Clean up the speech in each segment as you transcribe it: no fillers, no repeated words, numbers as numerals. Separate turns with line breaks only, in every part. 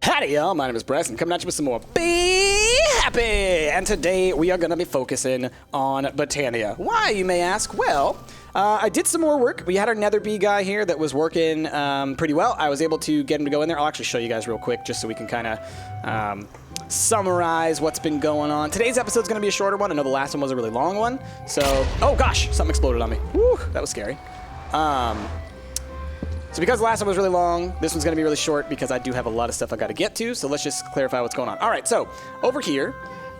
Howdy y'all, my name is Preston, coming at you with some more Be Happy! And today we are going to be focusing on Botania. Why, you may ask? Well, I did some more work. We had our nether bee guy here that was working pretty well. I was able to get him to go in there. I'll actually show you guys real quick just so we can kind of summarize what's been going on. Today's episode is going to be a shorter one. I know the last one was a really long one. So, oh gosh, something exploded on me. Woo, that was scary. So because the last one was really long, this one's going to be really short because I do have a lot of stuff I got to get to. So let's just clarify what's going on. All right, so over here,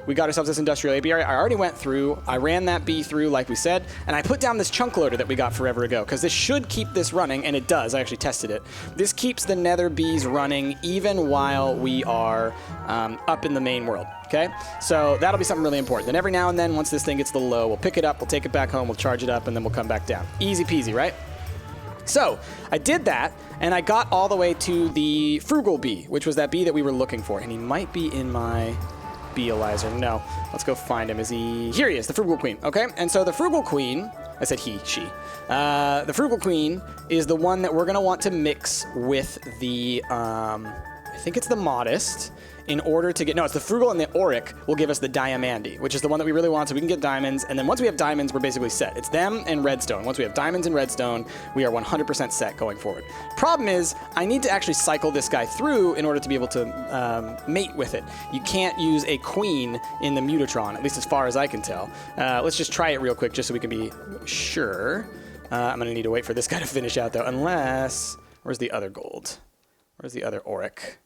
we got ourselves this industrial apiary. I already went through. I ran that bee through like we said, and I put down this chunk loader that we got forever ago because this should keep this running, and it does. I actually tested it. This keeps the nether bees running even while we are up in the main world. Okay, so that'll be something really important. Then every now and then, once this thing gets a little low, we'll pick it up, we'll take it back home, we'll charge it up, and then we'll come back down. Easy peasy, right? So I did that, and I got all the way to the frugal bee, which was that bee that we were looking for. And he might be in my beealyzer. No, let's go find him. Is he? Here he is, the frugal queen. Okay, and so the frugal queen, I said he, she. The frugal queen is the one that we're going to want to mix with the, I think it's the modest, in order to get, no, it's the frugal and the auric will give us the diamandi, which is the one that we really want so we can get diamonds. And then once we have diamonds, we're basically set. It's them and redstone. Once we have diamonds and redstone, we are 100% set going forward. Problem is, I need to actually cycle this guy through in order to be able to mate with it. You can't use a queen in the Mutatron, at least as far as I can tell. Let's just try it real quick just so we can be sure. I'm gonna need to wait for this guy to finish out though, unless, where's the other gold? Where's the other auric?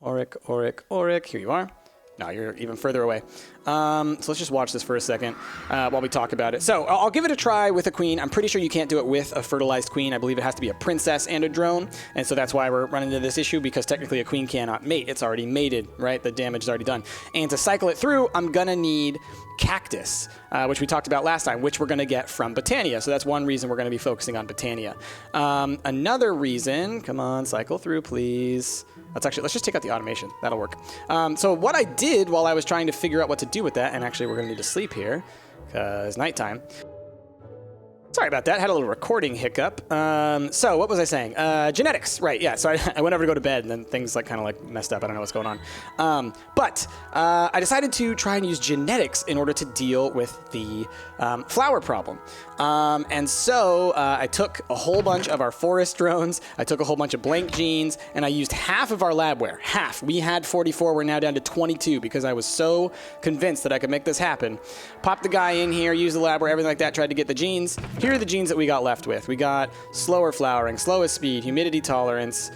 Auric, auric, auric. Here you are. No, you're even further away. So let's just watch this for a second while we talk about it. So I'll give it a try with a queen. I'm pretty sure you can't do it with a fertilized queen. I believe it has to be a princess and a drone. And so that's why we're running into this issue, because technically a queen cannot mate. It's already mated, right? The damage is already done. And to cycle it through, I'm going to need cactus, which we talked about last time, which we're going to get from Botania. So that's one reason we're going to be focusing on Botania. Another reason, come on, cycle through, please. Let's just take out the automation. That'll work. So what I did while I was trying to figure out what to do with that, and actually we're going to need to sleep here because nighttime. Sorry about that. Had a little recording hiccup. So what was I saying? Genetics, right? Yeah. So I went over to go to bed, and then things kind of messed up. I don't know what's going on. But I decided to try and use genetics in order to deal with the flower problem. And so I took a whole bunch of our forest drones. I took a whole bunch of blank genes, and I used half of our labware. Half. We had 44. We're now down to 22 because I was so convinced that I could make this happen. Popped the guy in here, used the labware, everything like that. Tried to get the genes. Here are the genes that we got left with. We got slower flowering, slowest speed, humidity tolerance,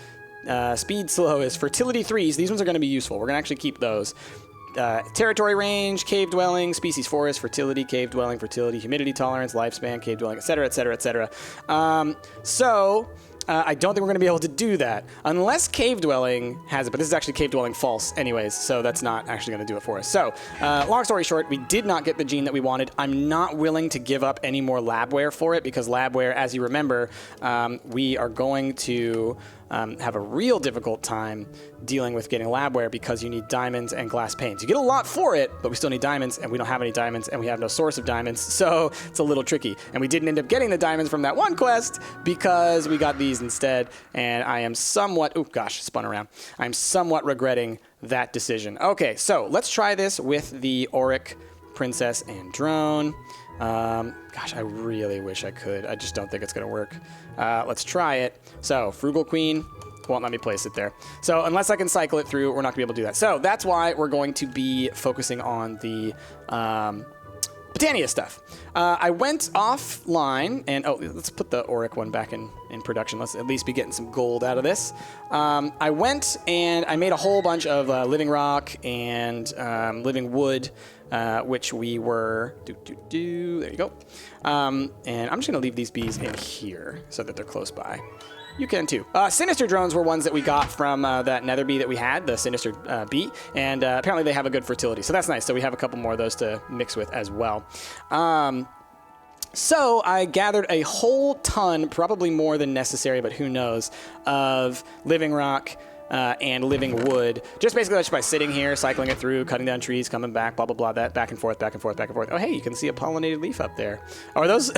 speed slowest, fertility 3s. These ones are going to be useful. We're going to actually keep those. Territory range, cave dwelling, species forest, fertility, cave dwelling, fertility, humidity tolerance, lifespan, cave dwelling, etc., etc., etc. I don't think we're going to be able to do that unless cave dwelling has it, but this is actually cave dwelling false anyways, so that's not actually going to do it for us. So, long story short, we did not get the gene that we wanted. I'm not willing to give up any more labware for it because labware, as you remember, we are going to have a real difficult time dealing with getting labware because you need diamonds and glass panes. You get a lot for it, but we still need diamonds, and we don't have any diamonds, and we have no source of diamonds, so it's a little tricky. And we didn't end up getting the diamonds from that one quest because we got these instead, and I am somewhat, oh gosh, spun around. I'm somewhat regretting that decision. Okay, so let's try this with the auric, princess, and drone. Gosh, I really wish I could. I just don't think it's going to work. Let's try it. So, frugal queen won't let me place it there. So, unless I can cycle it through, we're not going to be able to do that. So, that's why we're going to be focusing on the Botania stuff. I went offline, and let's put the auric one back in production. Let's at least be getting some gold out of this. I went and I made a whole bunch of living rock and living wood, which we were, there you go. And I'm just gonna leave these bees in here so that they're close by. You can too. Sinister drones were ones that we got from that nether bee that we had, the sinister bee, and apparently they have a good fertility, so that's nice. So we have a couple more of those to mix with as well. So I gathered a whole ton, probably more than necessary, but who knows, of living rock, and living wood. Just basically just by sitting here, cycling it through, cutting down trees, coming back, blah, blah, blah, that back and forth, back and forth, back and forth. Oh, hey, you can see a pollinated leaf up there. Or those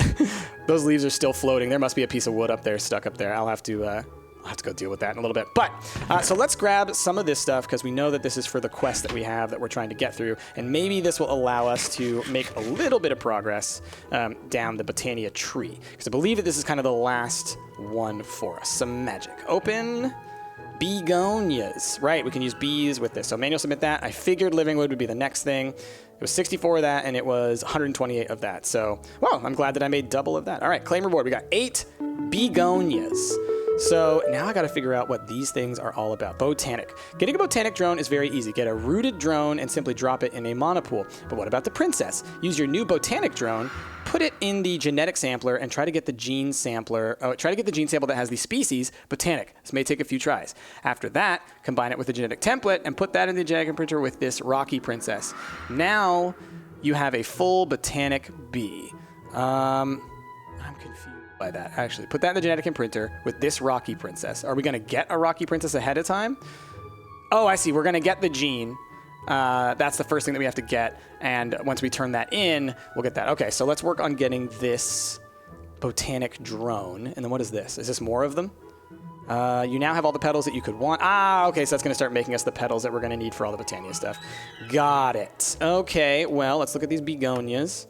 those leaves are still floating. There must be a piece of wood up there, stuck up there. I'll have to I'll have to go deal with that in a little bit. But, so let's grab some of this stuff because we know that this is for the quest that we have that we're trying to get through. And maybe this will allow us to make a little bit of progress down the Botania tree. Because I believe that this is kind of the last one for us. Some magic. Open begonias. Right, we can use bees with this. So manual submit that. I figured living wood would be the next thing. It was 64 of that, and it was 128 of that. So, well, I'm glad that I made double of that. All right, claim reward. We got 8 begonias. So now I got to figure out what these things are all about. Botanic. Getting a botanic drone is very easy. Get a rooted drone and simply drop it in a mana pool. But what about the princess? Use your new botanic drone, put it in the genetic sampler, and try to get the gene sampler. Try to get the gene sample that has the species botanic. This may take a few tries. After that, combine it with the genetic template and put that in the genetic printer with this rocky princess. Now you have a full botanic bee. I'm confused by that, actually. Put that in the genetic imprinter with this rocky princess. Are we going to get a rocky princess ahead of time? Oh, I see. We're going to get the gene. That's the first thing that we have to get. And once we turn that in, we'll get that. Okay, so let's work on getting this botanic drone. And then what is this? Is this more of them? You now have all the petals that you could want. Ah, okay, so that's going to start making us the petals that we're going to need for all the Botania stuff. Got it. Okay, well, let's look at these begonias.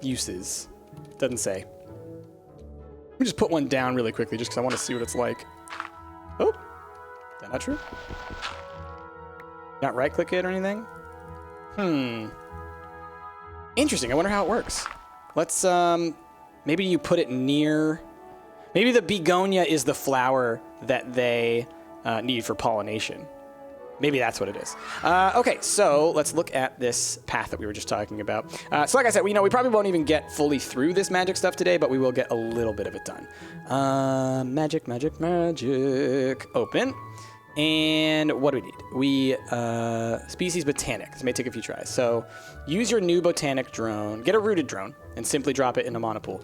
Uses. Doesn't say. Let me just put one down really quickly just because I want to see what it's like. Oh, is that not true? Not right-click it or anything? Interesting. I wonder how it works. Let's, maybe you put it near... Maybe the begonia is the flower that they need for pollination. Maybe that's what it is. Okay, so let's look at this path that we were just talking about. So like I said, we probably won't even get fully through this magic stuff today, but we will get a little bit of it done. Magic, magic, magic. Open. And what do we need? We, species botanic. This may take a few tries. So use your new botanic drone. Get a rooted drone and simply drop it in a mana pool.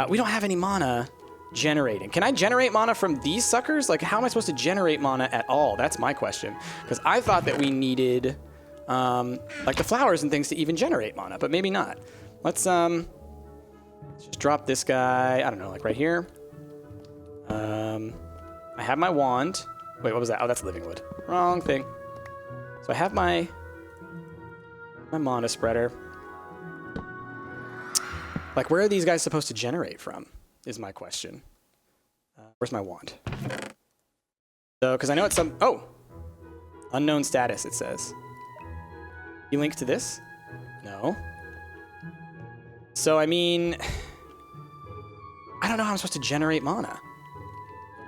We don't have any mana generating. Can I generate mana from these suckers? Like, how am I supposed to generate mana at all? That's my question. Because I thought that we needed, like, the flowers and things to even generate mana, but maybe not. Let's just drop this guy, I don't know, like right here. I have my wand. Wait, what was that? Oh, that's living wood. Wrong thing. So I have my mana spreader. Like, where are these guys supposed to generate from? Is my question. Where's my wand? So, because I know it's some... Oh! Unknown status, it says. You link to this? No. So, I mean... I don't know how I'm supposed to generate mana.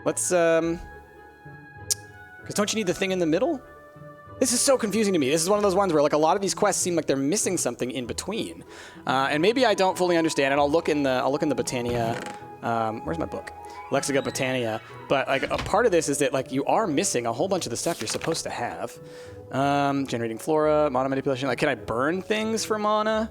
Let's, Because don't you need the thing in the middle? This is so confusing to me. This is one of those ones where, like, a lot of these quests seem like they're missing something in between. And maybe I don't fully understand it. I'll look in the Botania... where's my book? Lexica Botania. But, like, a part of this is that, like, you are missing a whole bunch of the stuff you're supposed to have. Generating flora, mana manipulation. Like, can I burn things for mana?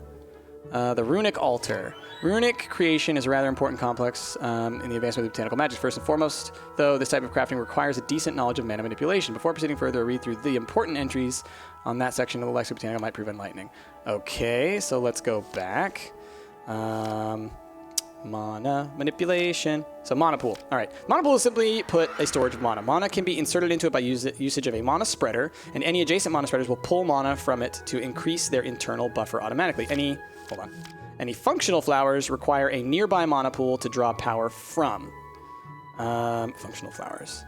The runic altar. Runic creation is a rather important complex in the advancement of botanical magic. First and foremost, though, this type of crafting requires a decent knowledge of mana manipulation. Before proceeding further, read through the important entries on that section of the Lexica Botanical might prove enlightening. Okay, so let's go back. Mana manipulation. So mana pool. All right. Mana pool is simply put a storage of mana. Mana can be inserted into it by usage of a mana spreader, and any adjacent mana spreaders will pull mana from it to increase their internal buffer automatically. Any functional flowers require a nearby mana pool to draw power from. Functional flowers.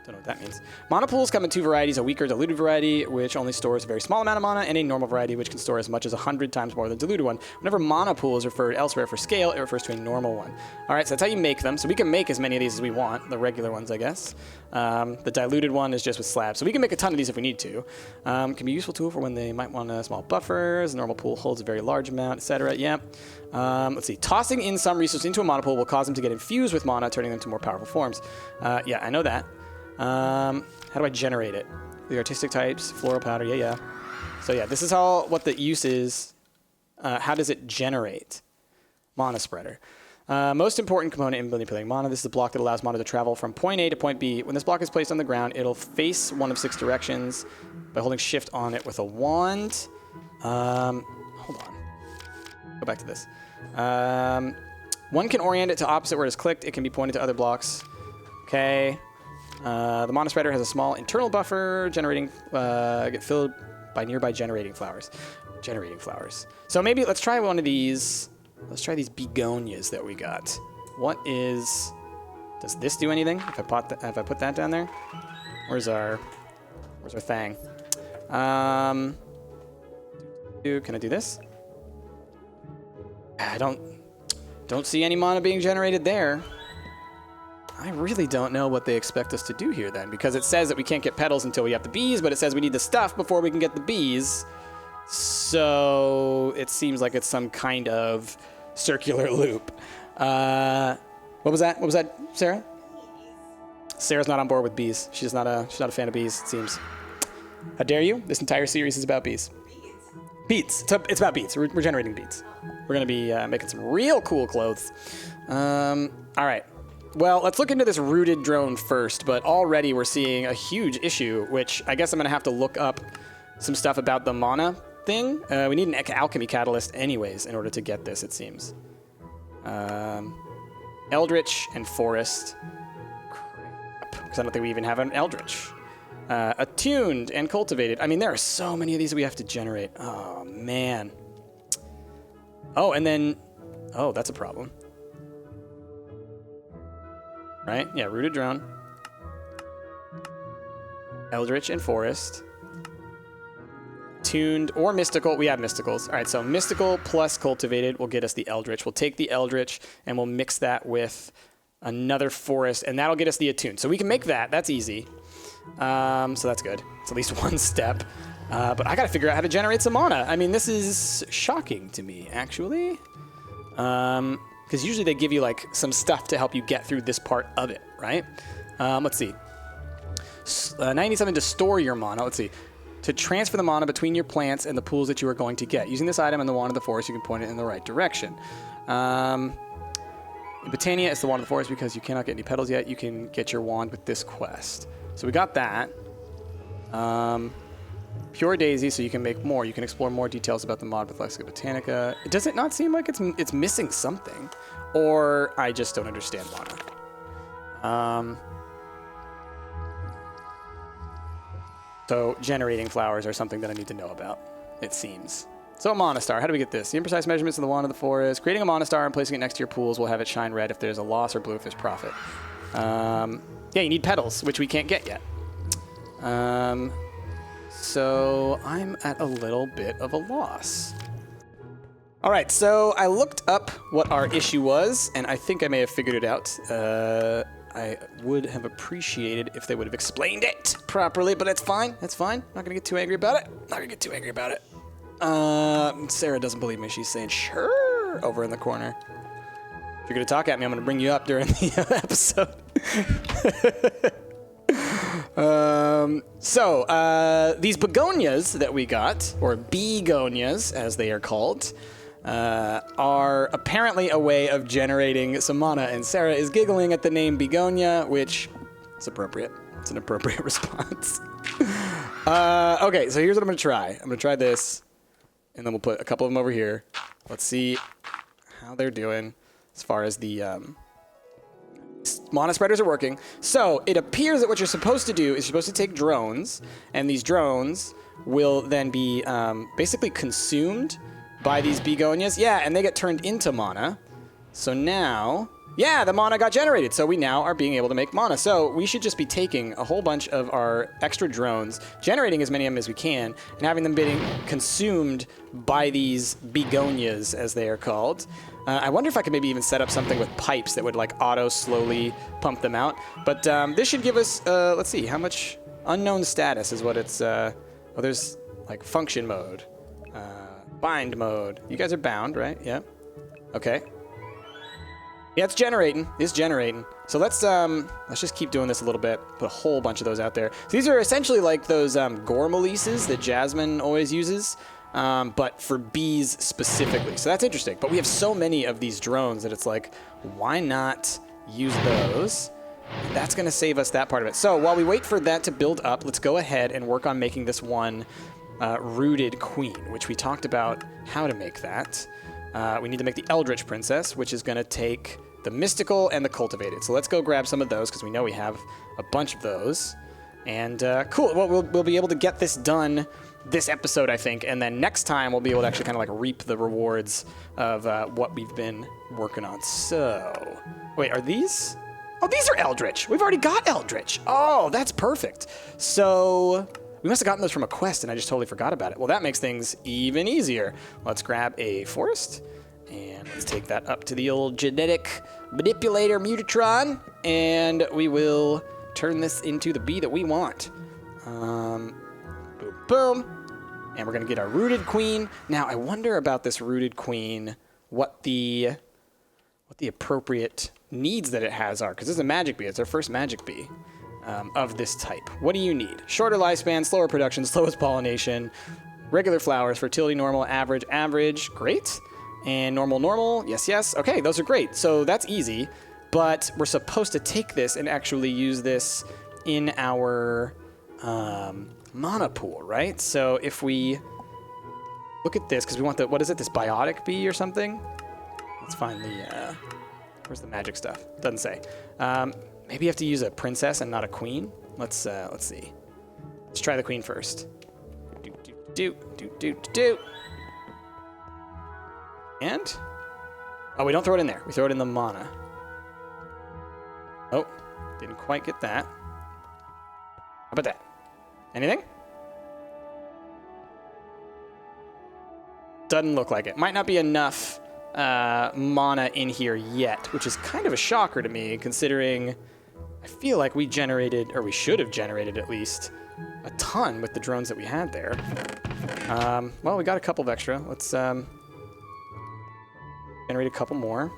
Don't know what that means. Mana pools come in 2 varieties, a weaker diluted variety, which only stores a very small amount of mana, and a normal variety, which can store as much as 100 times more than the diluted one. Whenever mana pool is referred elsewhere for scale, it refers to a normal one. All right, so that's how you make them. So we can make as many of these as we want, the regular ones, I guess. The diluted one is just with slabs. So we can make a ton of these if we need to. Can be a useful tool for when they might want small buffers. The normal pool holds a very large amount, etc. Yep. Let's see. Tossing in some resource into a mana pool will cause them to get infused with mana, turning them to more powerful forms. Yeah, I know that. How do I generate it? The artistic types, floral powder, yeah. So yeah, this is what the use is. How does it generate? Mana spreader. Most important component in manipulating mana. This is a block that allows mana to travel from point A to point B. When this block is placed on the ground, it'll face one of 6 directions by holding shift on it with a wand. Hold on. Go back to this. One can orient it to opposite where it is clicked. It can be pointed to other blocks. Okay. The mana spreader has a small internal buffer, generating get filled by nearby generating flowers. Generating flowers. So maybe let's try one of these. Let's try these begonias that we got. What is? Does this do anything? If I put that down there, where's our thing? Can I do this? I don't see any mana being generated there. I really don't know what they expect us to do here then, because it says that we can't get petals until we have the bees, but it says we need the stuff before we can get the bees. So it seems like it's some kind of circular loop. What was that? What was that, Sarah? Sarah's not on board with bees. She's not a fan of bees, it seems. How dare you? This entire series is about bees. Beads. It's about beads. We're generating beads. We're going to be making some real cool clothes. All right. Well, let's look into this rooted drone first, but already we're seeing a huge issue, which I guess I'm going to have to look up some stuff about the mana thing. We need an alchemy catalyst anyways in order to get this, it seems. Eldritch and Forest. Crap, because I don't think we even have an Eldritch. Attuned and cultivated. I mean, there are so many of these we have to generate. Oh, man. Oh, and then... Oh, that's a problem. Right? Yeah, rooted drone. Eldritch and Forest. Tuned or mystical. We have mysticals. All right, so mystical plus cultivated will get us the Eldritch. We'll take the Eldritch and we'll mix that with another Forest, and that'll get us the attuned. So we can make that. That's easy. So that's good. It's at least one step. But I got to figure out how to generate some mana. I mean, this is shocking to me, actually. Because usually they give you like some stuff to help you get through this part of it, right? Let's see. 97 to store your mana. Let's see. To transfer the mana between your plants and the pools that you are going to get. Using this item and the wand of the forest, you can point it in the right direction. In Botania, it's the wand of the forest because you cannot get any petals yet. You can get your wand with this quest. So we got that. Pure Daisy, so you can make more. You can explore more details about the mod with Lexica Botanica. Does it not seem like it's missing something? Or I just don't understand mana. So generating flowers are something that I need to know about, it seems. So a Mana Star, how do we get this? The imprecise measurements of the wand of the forest. Creating a Mana Star and placing it next to your pools will have it shine red if there's a loss or blue if there's profit. Yeah, you need petals, which we can't get yet. So I'm at a little bit of a loss. All right, so I looked up what our issue was, and I think I may have figured it out. I would have appreciated if they would have explained it properly, but it's fine. It's fine. Not gonna get too angry about it. Not gonna get too angry about it. Sarah doesn't believe me. She's saying, sure, over in the corner. If you're gonna talk at me, I'm gonna bring you up during the episode. These begonias that we got, or begonias as they are called, are apparently a way of generating some mana, and Sarah is giggling at the name begonia, which is appropriate. It's an appropriate response. Okay, so here's what I'm gonna try. I'm gonna try this, and then we'll put a couple of them over here. Let's see how they're doing as far as the mana spreaders are working. So it appears that what you're supposed to do is you're supposed to take drones, and these drones will then be basically consumed by these begonias. Yeah, and they get turned into mana. So now, yeah, the mana got generated. So we now are being able to make mana. So we should just be taking a whole bunch of our extra drones, generating as many of them as we can, and having them being consumed by these begonias, as they are called. I wonder if I could maybe even set up something with pipes that would like auto slowly pump them out. But this should give us, let's see, how much unknown status is what it's, oh, there's like function mode, bind mode. You guys are bound, right? Yeah. Okay. Yeah, it's generating. It's generating. So let's just keep doing this a little bit. Put a whole bunch of those out there. So these are essentially like those Gormalises that Jasmine always uses. But for bees specifically. So that's interesting. But we have so many of these drones that it's like, why not use those? That's going to save us that part of it. So while we wait for that to build up, let's go ahead and work on making this one rooted queen, which we talked about how to make that. We need to make the Eldritch Princess, which is going to take the Mystical and the Cultivated. So let's go grab some of those, because we know we have a bunch of those. And cool. Well, we'll be able to get this done this episode, I think. And then next time, we'll be able to actually kind of like reap the rewards of what we've been working on. So, wait, are these? Oh, these are Eldritch. We've already got Eldritch. Oh, that's perfect. So we must have gotten those from a quest, and I just totally forgot about it. Well, that makes things even easier. Let's grab a forest, and let's take that up to the old genetic manipulator Mutatron, and we will turn this into the bee that we want. Boom, boom. And we're going to get our rooted queen. Now, I wonder about this rooted queen, what the appropriate needs that it has are, because this is a magic bee. It's our first magic bee of this type. What do you need? Shorter lifespan, slower production, slowest pollination, regular flowers, fertility normal, average, average, great. And normal, normal, yes, yes. Okay, those are great. So that's easy, but we're supposed to take this and actually use this in our mana pool, right? So if we look at this, because we want the, what is it, this biotic bee or something? Let's find the, where's the magic stuff? Doesn't say. Maybe you have to use a princess and not a queen. Let's see. Let's try the queen first. Do. And? Oh, we don't throw it in there. We throw it in the mana. Oh, didn't quite get that. How about that? Anything? Doesn't look like it. Might not be enough mana in here yet, which is kind of a shocker to me, considering I feel like we generated, or we should have generated at least, a ton with the drones that we had there. Well, we got a couple of extra. Let's generate a couple more.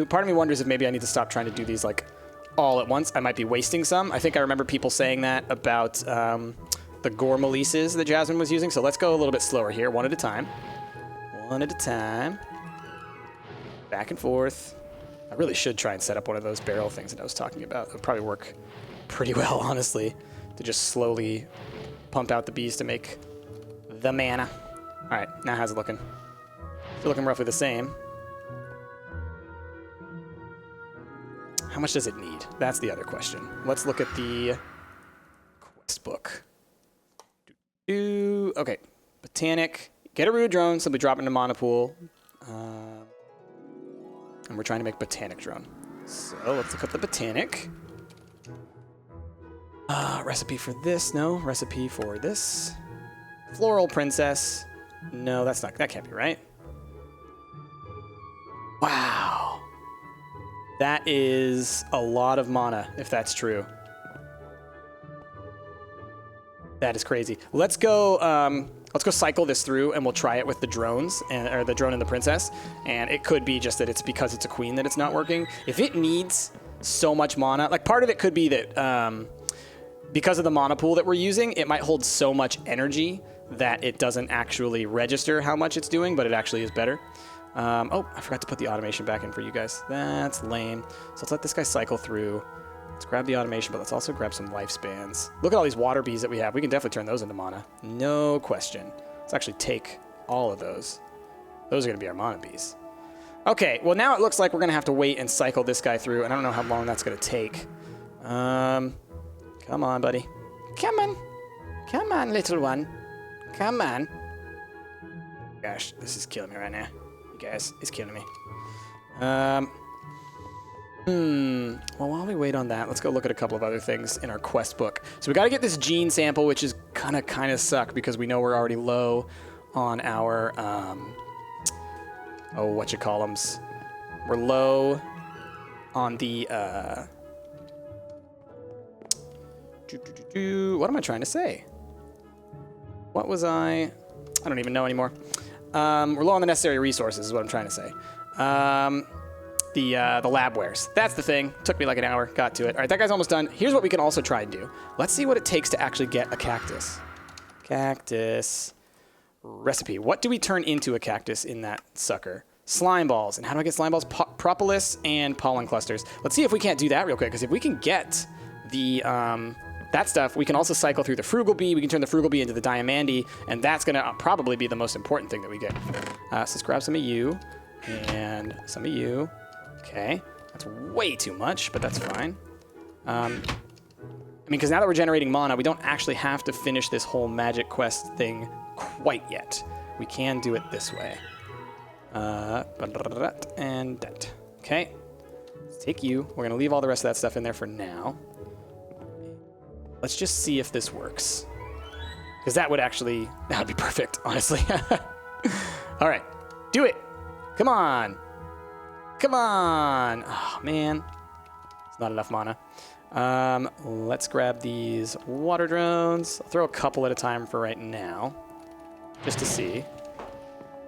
Part of me wonders if maybe I need to stop trying to do these like all at once. I might be wasting some. I think I remember people saying that about the Gormalises that Jasmine was using, so let's go a little bit slower here, one at a time. One at a time. Back and forth. I really should try and set up one of those barrel things that I was talking about. It would probably work pretty well, honestly, to just slowly pump out the bees to make the mana. All right, now how's it looking? Still looking roughly the same. How much does it need? That's the other question. Let's look at the quest book. Okay, Botanic. Get a rooted drone, simply drop it into mana pool. And we're trying to make Botanic drone. So let's look up the Botanic. Recipe for this, no. Recipe for this. Floral Princess. No, that's not, that can't be right. Wow. That is a lot of mana, if that's true. That is crazy. Let's go cycle this through, and we'll try it with the drones, or the drone and the princess. And it could be just that it's because it's a queen that it's not working. If it needs so much mana, like part of it could be that because of the mana pool that we're using, it might hold so much energy that it doesn't actually register how much it's doing, but it actually is better. Oh, I forgot to put the automation back in for you guys. That's lame. So let's let this guy cycle through. Let's grab the automation, but let's also grab some lifespans. Look at all these water bees that we have. We can definitely turn those into mana. No question. Let's actually take all of those. Those are going to be our mana bees. Okay, well now it looks like we're going to have to wait and cycle this guy through, and I don't know how long that's going to take. Come on, buddy. Come on. Come on, little one. Come on. Gosh, this is killing me right now. You guys, it's killing me. Well, while we wait on that, let's go look at a couple of other things in our quest book. So we got to get this gene sample, which is kind of suck because we know we're already low on our, whatchamacallums. We're low on the, what am I trying to say? What was I don't even know anymore. We're low on the necessary resources is what I'm trying to say. The lab wares. That's the thing. Took me like an hour. Got to it. All right, that guy's almost done. Here's what we can also try and do. Let's see what it takes to actually get a cactus. Cactus. Recipe. What do we turn into a cactus in that sucker? Slime balls. And how do I get slime balls? Propolis and pollen clusters. Let's see if we can't do that real quick, because if we can get the that stuff, we can also cycle through the Frugal Bee. We can turn the Frugal Bee into the Diamande, and that's going to probably be the most important thing that we get. So let's grab some of you and some of you. Okay, that's way too much, but that's fine. I mean, because now that we're generating mana, we don't actually have to finish this whole magic quest thing quite yet. We can do it this way. And that. Okay. Let's take you. We're going to leave all the rest of that stuff in there for now. Let's just see if this works. Because that would be perfect, honestly. All right. Do it. Come on. Come on. Oh, man. It's not enough mana. Let's grab these water drones. I'll throw a couple at a time for right now, just to see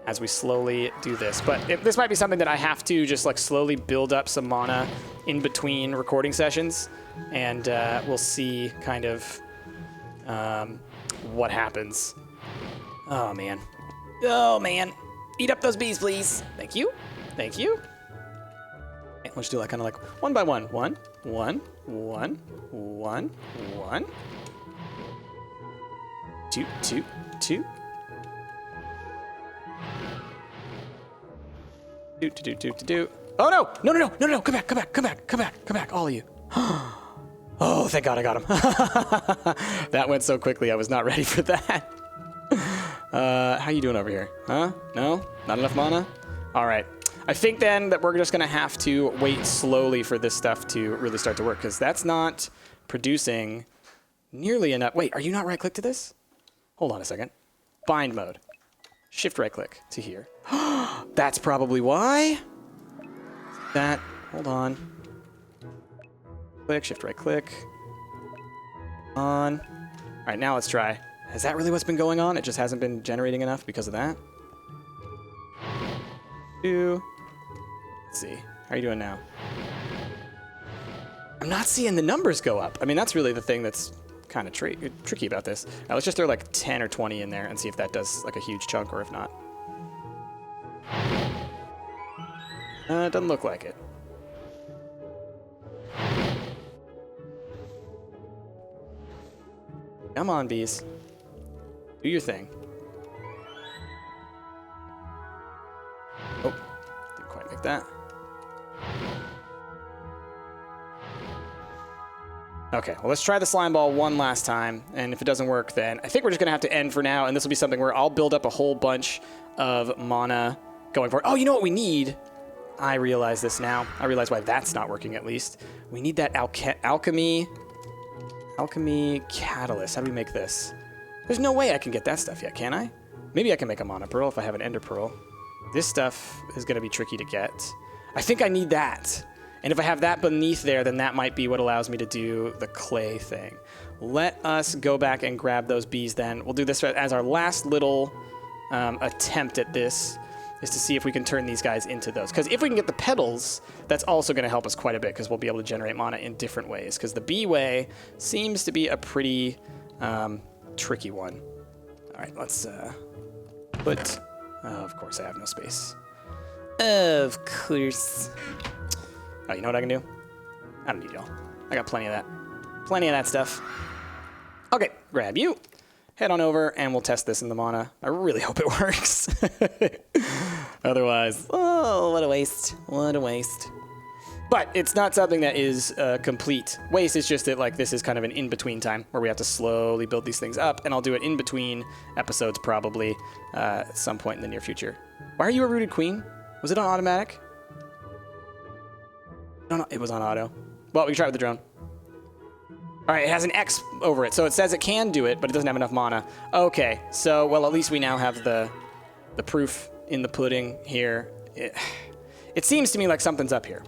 as we slowly do this. But this might be something that I have to just like slowly build up some mana in between recording sessions, and we'll see kind of what happens. Oh, man. Oh, man. Eat up those bees, please. Thank you. Thank you. Okay, let's do like kind of like one by one. One. Two. Do. Oh, no. Come back, all of you. Oh, thank God I got him. That went so quickly, I was not ready for that. How you doing over here? Huh? No? Not enough mana? All right. I think then that we're just going to have to wait slowly for this stuff to really start to work, because that's not producing nearly enough. Wait, are you not right-click to this? Hold on a second. Bind mode. Shift right-click to here. That's probably why. Hold on. Click, shift right-click. On. All right, now let's try. Is that really what's been going on? It just hasn't been generating enough because of that? Let's see. How are you doing now? I'm not seeing the numbers go up. I mean, that's really the thing that's kind of tricky about this. Now, let's just throw like 10 or 20 in there and see if that does like a huge chunk or if not. It doesn't look like it. Come on, bees. Do your thing. Oh, didn't quite make that. Okay, well, let's try the slime ball one last time, and if it doesn't work, then I think we're just going to have to end for now, and this will be something where I'll build up a whole bunch of mana going forward. Oh, you know what we need? I realize this now. I realize why that's not working, at least. We need that alchemy catalyst. How do we make this? There's no way I can get that stuff yet, can I? Maybe I can make a mana pearl if I have an ender pearl. This stuff is going to be tricky to get. I think I need that. And if I have that beneath there, then that might be what allows me to do the clay thing. Let us go back and grab those bees then. We'll do this as our last little attempt at this, is to see if we can turn these guys into those. Because if we can get the petals, that's also going to help us quite a bit, because we'll be able to generate mana in different ways. Because the bee way seems to be a pretty tricky one. All right, let's put... of course, I have no space. Of course. Oh, you know what I can do? I don't need y'all. I got plenty of that. Plenty of that stuff. Okay, grab you. Head on over, and we'll test this in the mana. I really hope it works. Otherwise, oh, what a waste. What a waste. But it's not something that is a complete waste. It's just that like this is kind of an in-between time where we have to slowly build these things up, and I'll do it in between episodes probably at some point in the near future. Why are you a rooted queen? Was it on automatic? No, it was on auto. Well, we can try it with the drone. All right, it has an X over it, so it says it can do it, but it doesn't have enough mana. Okay, so, well, at least we now have the proof in the pudding here. It seems to me like something's up here.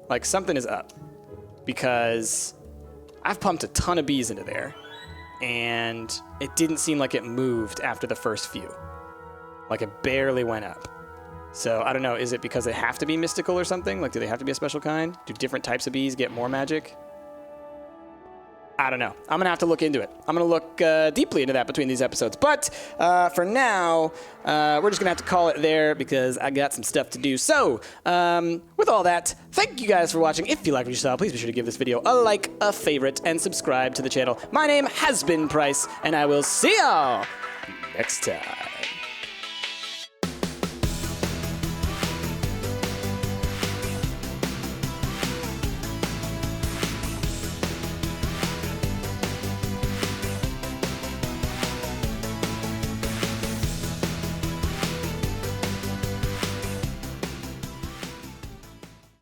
Like, something is up. Because I've pumped a ton of bees into there, and it didn't seem like it moved after the first few. Like, it barely went up. So, I don't know, is it because they have to be mystical or something? Like, do they have to be a special kind? Do different types of bees get more magic? I don't know. I'm going to have to look into it. I'm going to look deeply into that between these episodes. But for now, we're just going to have to call it there because I got some stuff to do. So with all that, thank you guys for watching. If you like what you saw, please be sure to give this video a like, a favorite, and subscribe to the channel. My name has been Price, and I will see y'all next time.